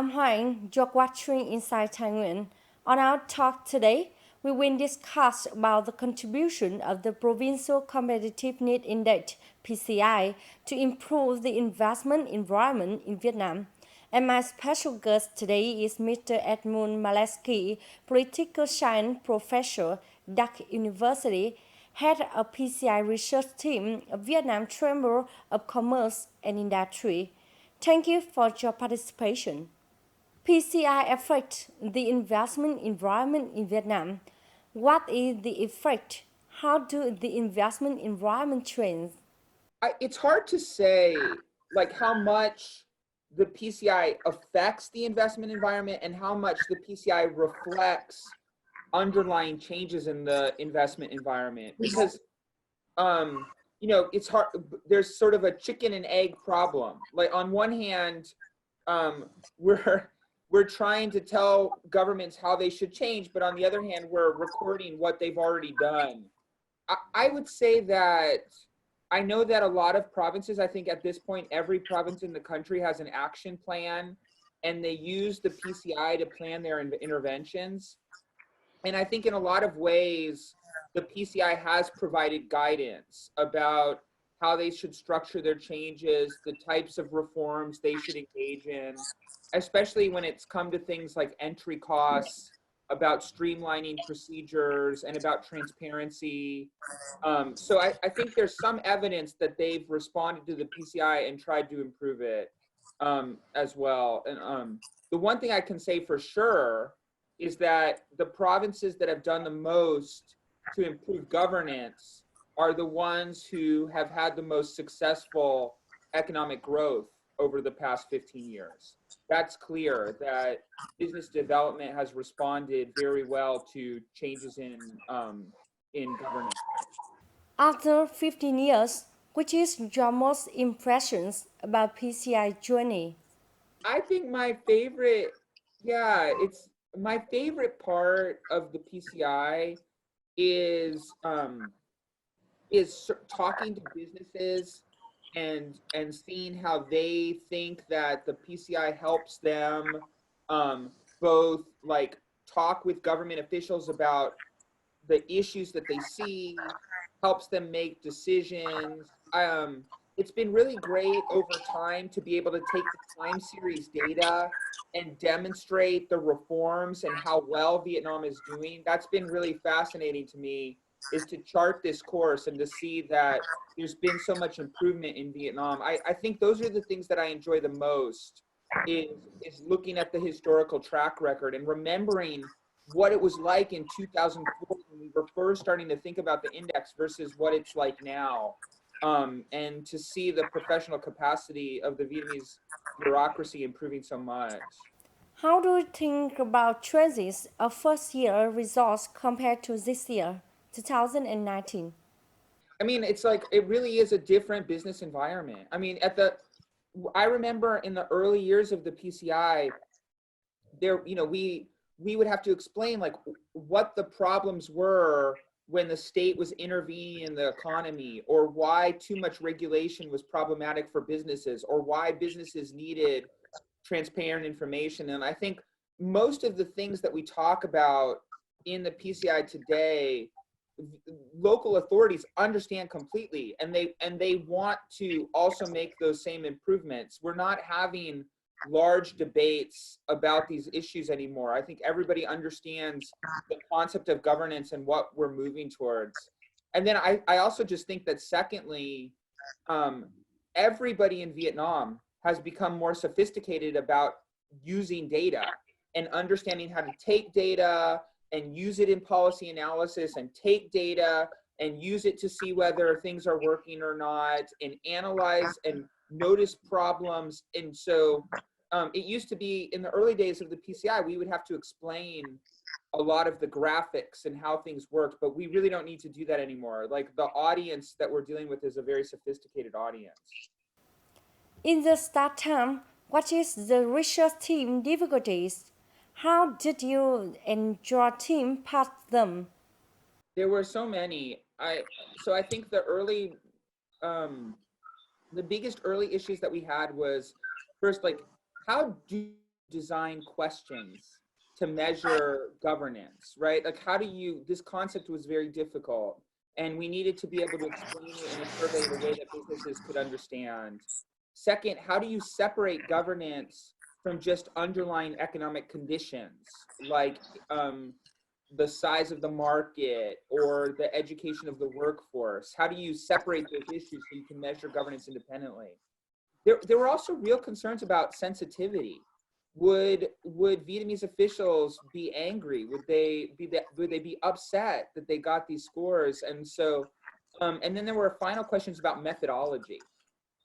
I'm Nguyen, you're watching Inside Nguyen. On our talk today, we will discuss about the contribution of the Provincial Competitiveness Index (PCI) to improve the investment environment in Vietnam. And my special guest today is Mr. Edmund Malesky, political science professor, Duke University, head of PCI research team of Vietnam Chamber of Commerce and Industry. Thank you for your participation. PCI affects the investment environment in Vietnam. What is the effect? How do the investment environment change? It's hard to say like how much the PCI affects the investment environment and how much the PCI reflects underlying changes in the investment environment because it's hard. There's sort of a chicken and egg problem. Like on one hand, um, we're trying to tell governments how they should change, but on the other hand, we're recording what they've already done. I would say that I know that a lot of provinces, I think at this point, every province in the country has an action plan and they use the PCI to plan their interventions. And I think in a lot of ways, the PCI has provided guidance about how they should structure their changes, the types of reforms they should engage in, especially when it's come to things like entry costs, about streamlining procedures, and about transparency. So I think there's some evidence that they've responded to the PCI and tried to improve it as well. And the one thing I can say for sure is that the provinces that have done the most to improve governance are the ones who have had the most successful economic growth over the past 15 years. That's clear that business development has responded very well to changes in governance. After 15 years, which is your most impressions about PCI journey? I think my favorite, yeah, it's my favorite part of the PCI is talking to businesses and seeing how they think that the PCI helps them both like talk with government officials about the issues that they see, helps them make decisions. It's been really great over time to be able to take the time series data and demonstrate the reforms and how well Vietnam is doing. That's been really fascinating to me, is to chart this course and to see that there's been so much improvement in Vietnam. I think those are the things that I enjoy the most, is looking at the historical track record and remembering what it was like in 2004 when we were first starting to think about the index versus what it's like now. And to see the professional capacity of the Vietnamese bureaucracy improving so much. How do you think about changes of first year results compared to this year, 2019? I mean, it's like, it really is a different business environment. I mean, I remember in the early years of the PCI, we would have to explain like what the problems were when the state was intervening in the economy, or why too much regulation was problematic for businesses, or why businesses needed transparent information. And I think most of the things that we talk about in the PCI today, local authorities understand completely, and they want to also make those same improvements. We're not having large debates about these issues anymore. I think everybody understands the concept of governance and what we're moving towards. And then I also just think that secondly, everybody in Vietnam has become more sophisticated about using data and understanding how to take data and use it in policy analysis, and take data and use it to see whether things are working or not, and analyze and notice problems. And so it used to be in the early days of the PCI, we would have to explain a lot of the graphics and how things worked, but we really don't need to do that anymore. Like, the audience that we're dealing with is a very sophisticated audience. In the start time, what is the research team difficulties? How did you and your team pass them? There were so many. I think the biggest early issues that we had was, first, like, how do design questions to measure governance, right? Like, how do you, this concept was very difficult, and we needed to be able to explain it in a survey the way that businesses could understand. Second, how do you separate governance from just underlying economic conditions, like the size of the market or the education of the workforce? How do you separate those issues so you can measure governance independently? There were also real concerns about sensitivity. Would Vietnamese officials be angry? Would they be upset that they got these scores? And so, and then there were final questions about methodology.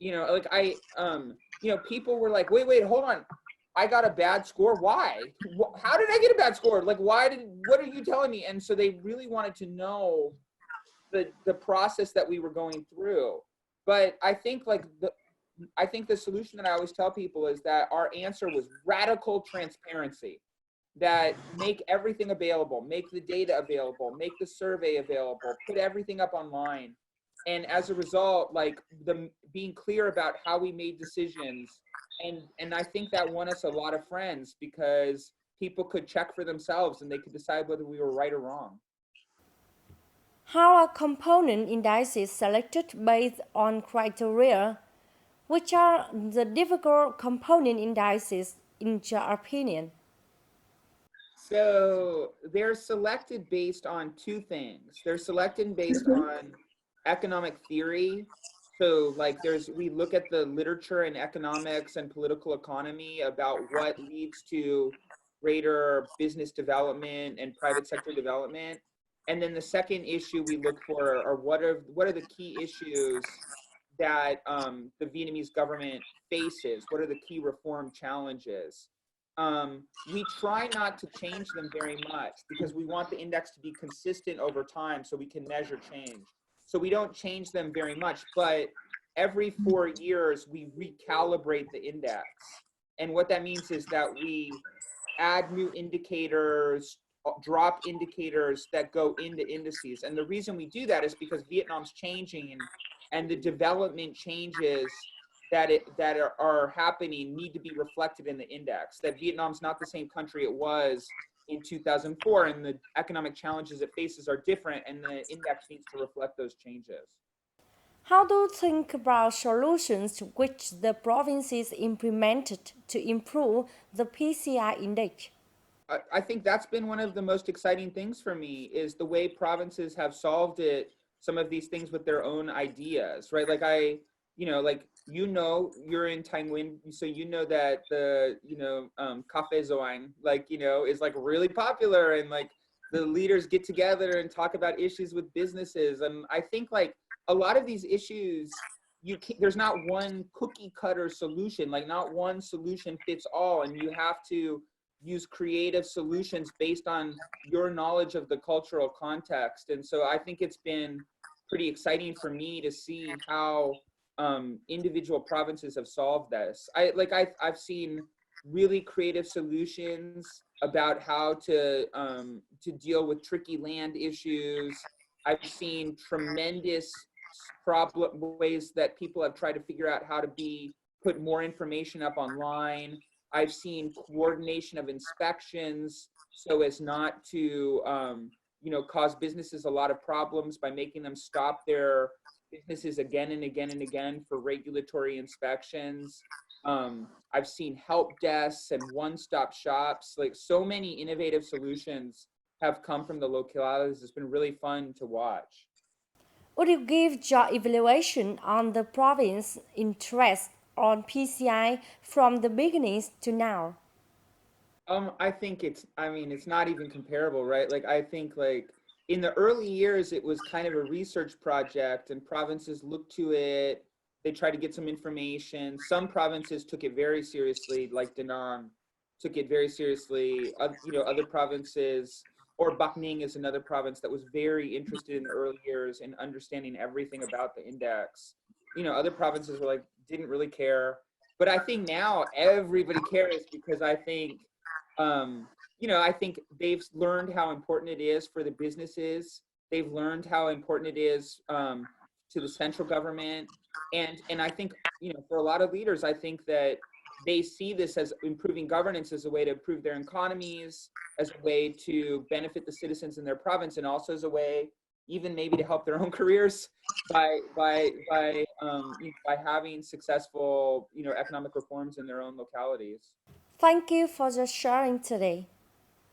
You know, like people were like, wait, hold on. I got a bad score. Why? How did I get a bad score? Like, what are you telling me? And so they really wanted to know the process that we were going through. But I think the solution that I always tell people is that our answer was radical transparency, that make everything available, make the data available, make the survey available, put everything up online. And as a result, like being clear about how we made decisions. And I think that won us a lot of friends because people could check for themselves and they could decide whether we were right or wrong. How are component indices selected based on criteria? Which are the difficult component indices in your opinion? So they're selected based on two things. They're selected based on economic theory. So like we look at the literature in economics and political economy about what leads to greater business development and private sector development. And then the second issue we look for are what are the key issues that the Vietnamese government faces? What are the key reform challenges? We try not to change them very much because we want the index to be consistent over time so we can measure change. So we don't change them very much, but every 4 years we recalibrate the index. And what that means is that we add new indicators, drop indicators that go into indices. And the reason we do that is because Vietnam's changing and the development changes that are happening need to be reflected in the index. That Vietnam's not the same country it was in 2004, and the economic challenges it faces are different, and the index needs to reflect those changes. How do you think about solutions which the provinces implemented to improve the PCI index? I think that's been one of the most exciting things for me is the way provinces have solved it, some of these things with their own ideas, right? Like you're in Nguyen, so you know that the Cafe Zoang, is like really popular, and like the leaders get together and talk about issues with businesses. And I think like a lot of these issues, there's not one cookie cutter solution, like not one solution fits all, and you have to use creative solutions based on your knowledge of the cultural context. And so I think it's been pretty exciting for me to see how individual provinces have solved this. I've seen really creative solutions about how to deal with tricky land issues. I've seen tremendous ways that people have tried to figure out how to put more information up online. I've seen coordination of inspections so as not to cause businesses a lot of problems by making them stop their businesses again and again and again for regulatory inspections. I've seen help desks and one-stop shops. Like, so many innovative solutions have come from the localities. It's been really fun to watch. Would you give your evaluation on the province interest on PCI from the beginning to now? I think it's not even comparable, right? Like, I think like in the early years, it was kind of a research project and provinces looked to it. They tried to get some information. Some provinces took it very seriously, like Da Nang took it very seriously. Other provinces, or Bắc Ninh is another province that was very interested in the early years in understanding everything about the index. Other provinces were like, didn't really care. But I think now everybody cares because I think I think they've learned how important it is for the businesses. They've learned how important it is to the central government, and I think for a lot of leaders, I think that they see this as improving governance as a way to improve their economies, as a way to benefit the citizens in their province, and also as a way even maybe to help their own careers by having successful economic reforms in their own localities. Thank you for your sharing today.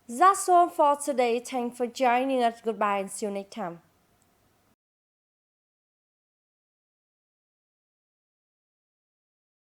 That's all for today. Thanks for joining us. Goodbye and see you next time.